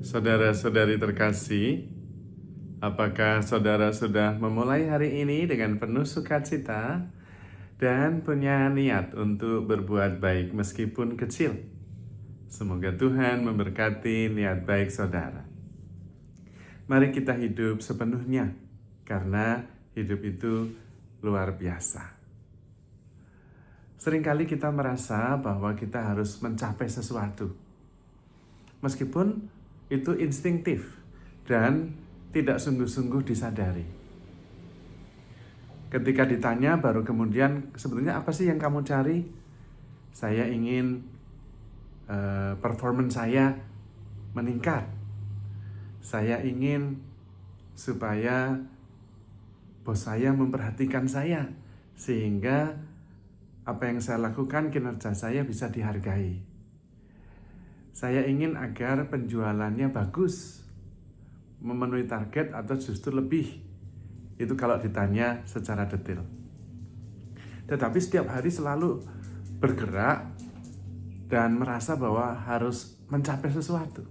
Saudara-saudari terkasih, apakah saudara sudah memulai hari ini dengan penuh sukacita dan punya niat untuk berbuat baik meskipun kecil? Semoga Tuhan memberkati niat baik saudara. Mari kita hidup sepenuhnya, karena hidup itu luar biasa. Seringkali kita merasa bahwa kita harus mencapai sesuatu, meskipun itu instinktif dan tidak sungguh-sungguh disadari. Ketika ditanya baru kemudian, sebetulnya apa sih yang kamu cari? Saya ingin performance saya meningkat. Saya ingin supaya bos saya memperhatikan saya, sehingga apa yang saya lakukan, kinerja saya bisa dihargai. Saya ingin agar penjualannya bagus, memenuhi target atau justru lebih. Itu kalau ditanya secara detail. Tetapi setiap hari selalu bergerak dan merasa bahwa harus mencapai sesuatu.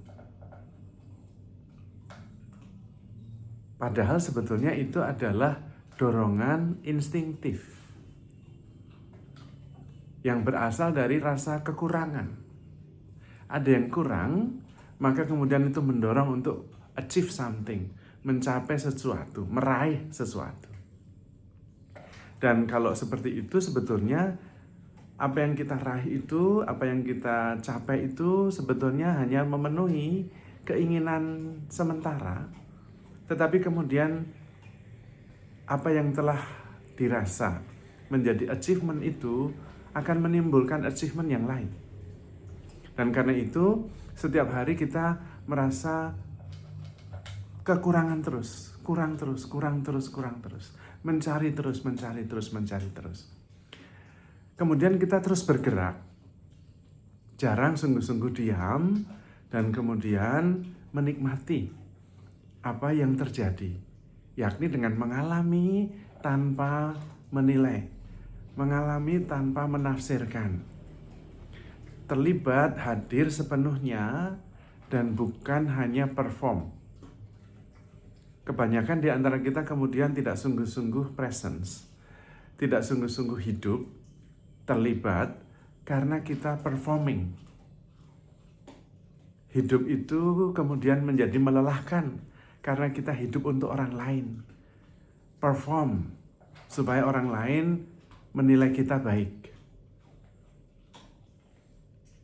Padahal sebetulnya itu adalah dorongan instinktif yang berasal dari rasa kekurangan. Ada yang kurang, maka kemudian itu mendorong untuk achieve something, mencapai sesuatu, meraih sesuatu. Dan kalau seperti itu sebetulnya apa yang kita raih itu, apa yang kita capai itu sebetulnya hanya memenuhi keinginan sementara. Tetapi kemudian apa yang telah dirasa menjadi achievement itu akan menimbulkan achievement yang lain. Dan karena itu setiap hari kita merasa kekurangan terus, kurang terus, mencari terus. Kemudian kita terus bergerak, jarang sungguh-sungguh diam, dan kemudian menikmati apa yang terjadi, yakni dengan mengalami tanpa menilai, mengalami tanpa menafsirkan, terlibat, hadir sepenuhnya, dan bukan hanya perform. Kebanyakan di antara kita kemudian tidak sungguh-sungguh presence, tidak sungguh-sungguh hidup, terlibat, karena kita performing. Hidup itu kemudian menjadi melelahkan, karena kita hidup untuk orang lain. Perform, supaya orang lain menilai kita baik.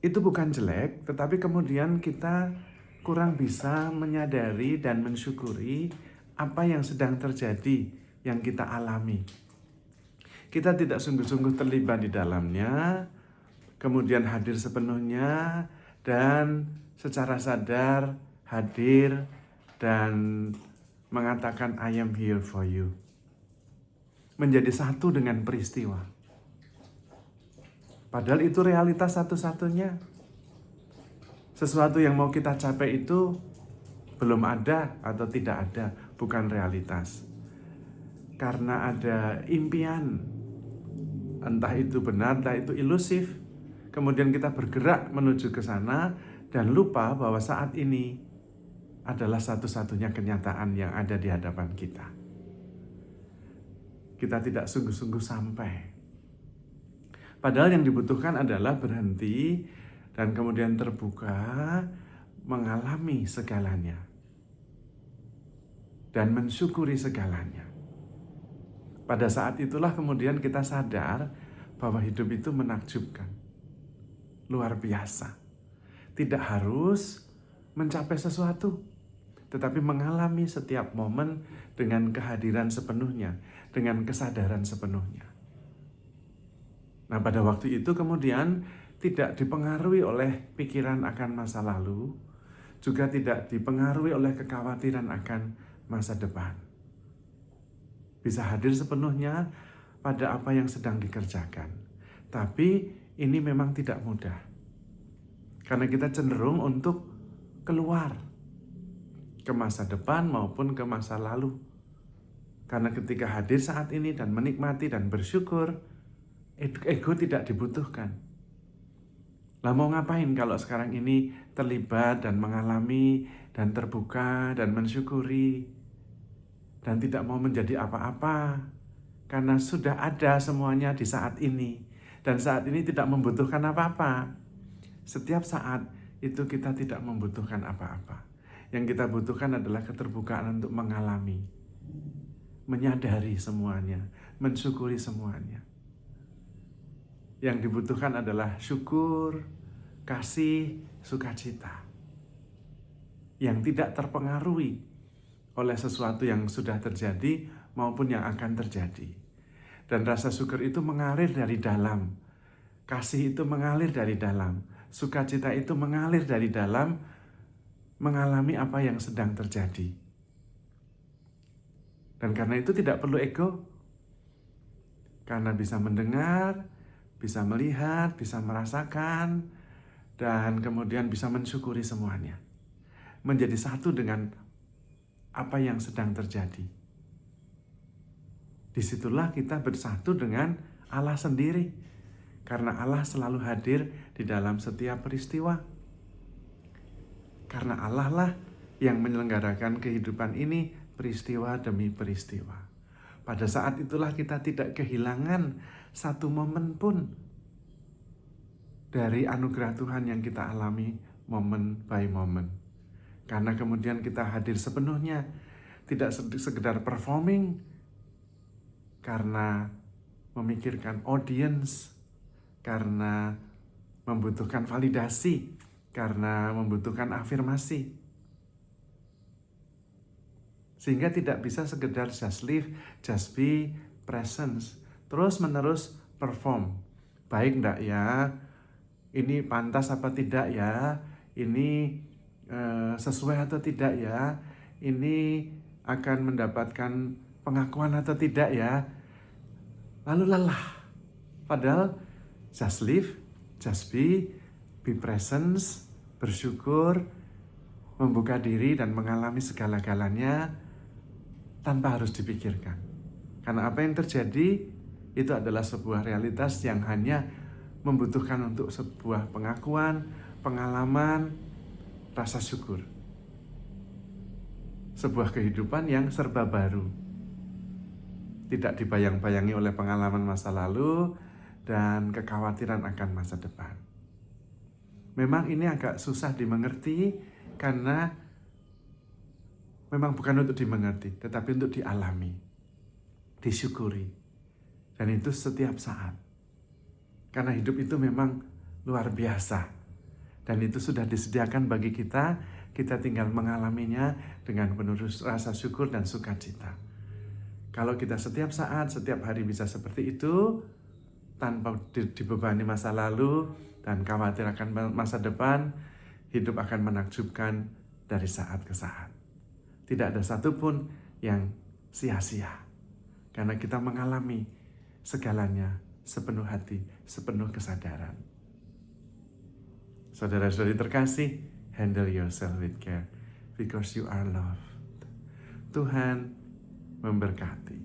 Itu bukan jelek, tetapi kemudian kita kurang bisa menyadari dan mensyukuri apa yang sedang terjadi, yang kita alami. Kita tidak sungguh-sungguh terlibat di dalamnya, kemudian hadir sepenuhnya, dan secara sadar hadir dan mengatakan I am here for you. Menjadi satu dengan peristiwa. Padahal itu realitas satu-satunya. Sesuatu yang mau kita capai itu belum ada atau tidak ada, bukan realitas. Karena ada impian, entah itu benar, entah itu ilusif. Kemudian kita bergerak menuju ke sana dan lupa bahwa saat ini adalah satu-satunya kenyataan yang ada di hadapan kita. Kita tidak sungguh-sungguh sampai. Padahal yang dibutuhkan adalah berhenti dan kemudian terbuka, mengalami segalanya, dan mensyukuri segalanya. Pada saat itulah kemudian kita sadar bahwa hidup itu menakjubkan, luar biasa. Tidak harus mencapai sesuatu, tetapi mengalami setiap momen dengan kehadiran sepenuhnya, dengan kesadaran sepenuhnya. Nah, pada waktu itu kemudian tidak dipengaruhi oleh pikiran akan masa lalu, juga tidak dipengaruhi oleh kekhawatiran akan masa depan. Bisa hadir sepenuhnya pada apa yang sedang dikerjakan. Tapi ini memang tidak mudah. Karena kita cenderung untuk keluar ke masa depan maupun ke masa lalu. Karena ketika hadir saat ini dan menikmati dan bersyukur, ego tidak dibutuhkan. Lah mau ngapain kalau sekarang ini terlibat dan mengalami dan terbuka dan mensyukuri dan tidak mau menjadi apa-apa karena sudah ada semuanya di saat ini dan saat ini tidak membutuhkan apa-apa. Setiap saat itu kita tidak membutuhkan apa-apa. Yang kita butuhkan adalah keterbukaan untuk mengalami, menyadari semuanya, mensyukuri semuanya. Yang dibutuhkan adalah syukur, kasih, sukacita. Yang tidak terpengaruhi oleh sesuatu yang sudah terjadi maupun yang akan terjadi. Dan rasa syukur itu mengalir dari dalam. Kasih itu mengalir dari dalam. Sukacita itu mengalir dari dalam, mengalami apa yang sedang terjadi. Dan karena itu tidak perlu ego. Karena bisa mendengar, bisa melihat, bisa merasakan, dan kemudian bisa mensyukuri semuanya. Menjadi satu dengan apa yang sedang terjadi. Disitulah kita bersatu dengan Allah sendiri. Karena Allah selalu hadir di dalam setiap peristiwa. Karena Allah lah yang menyelenggarakan kehidupan ini peristiwa demi peristiwa. Pada saat itulah kita tidak kehilangan satu momen pun dari anugerah Tuhan yang kita alami momen by momen. Karena kemudian kita hadir sepenuhnya, tidak sekedar performing, karena memikirkan audience, karena membutuhkan validasi, karena membutuhkan afirmasi. Sehingga tidak bisa sekedar just live, just be, presence. Terus menerus perform. Baik enggak ya? Ini pantas apa tidak ya? Ini sesuai atau tidak ya? Ini akan mendapatkan pengakuan atau tidak ya? Lalu lelah. Padahal just live, just be presence, bersyukur, membuka diri dan mengalami segala-galanya tanpa harus dipikirkan. Karena apa yang terjadi itu adalah sebuah realitas yang hanya membutuhkan untuk sebuah pengakuan, pengalaman, rasa syukur. Sebuah kehidupan yang serba baru. Tidak dibayang-bayangi oleh pengalaman masa lalu dan kekhawatiran akan masa depan. Memang ini agak susah dimengerti karena memang bukan untuk dimengerti, tetapi untuk dialami, disyukuri. Dan itu setiap saat. Karena hidup itu memang luar biasa. Dan itu sudah disediakan bagi kita, kita tinggal mengalaminya dengan penuh rasa syukur dan sukacita. Kalau kita setiap saat, setiap hari bisa seperti itu, tanpa dibebani masa lalu dan khawatir akan masa depan, hidup akan menakjubkan dari saat ke saat. Tidak ada satupun yang sia-sia. Karena kita mengalami segalanya sepenuh hati, sepenuh kesadaran. Saudara-saudari terkasih, handle yourself with care because you are loved. Tuhan memberkati.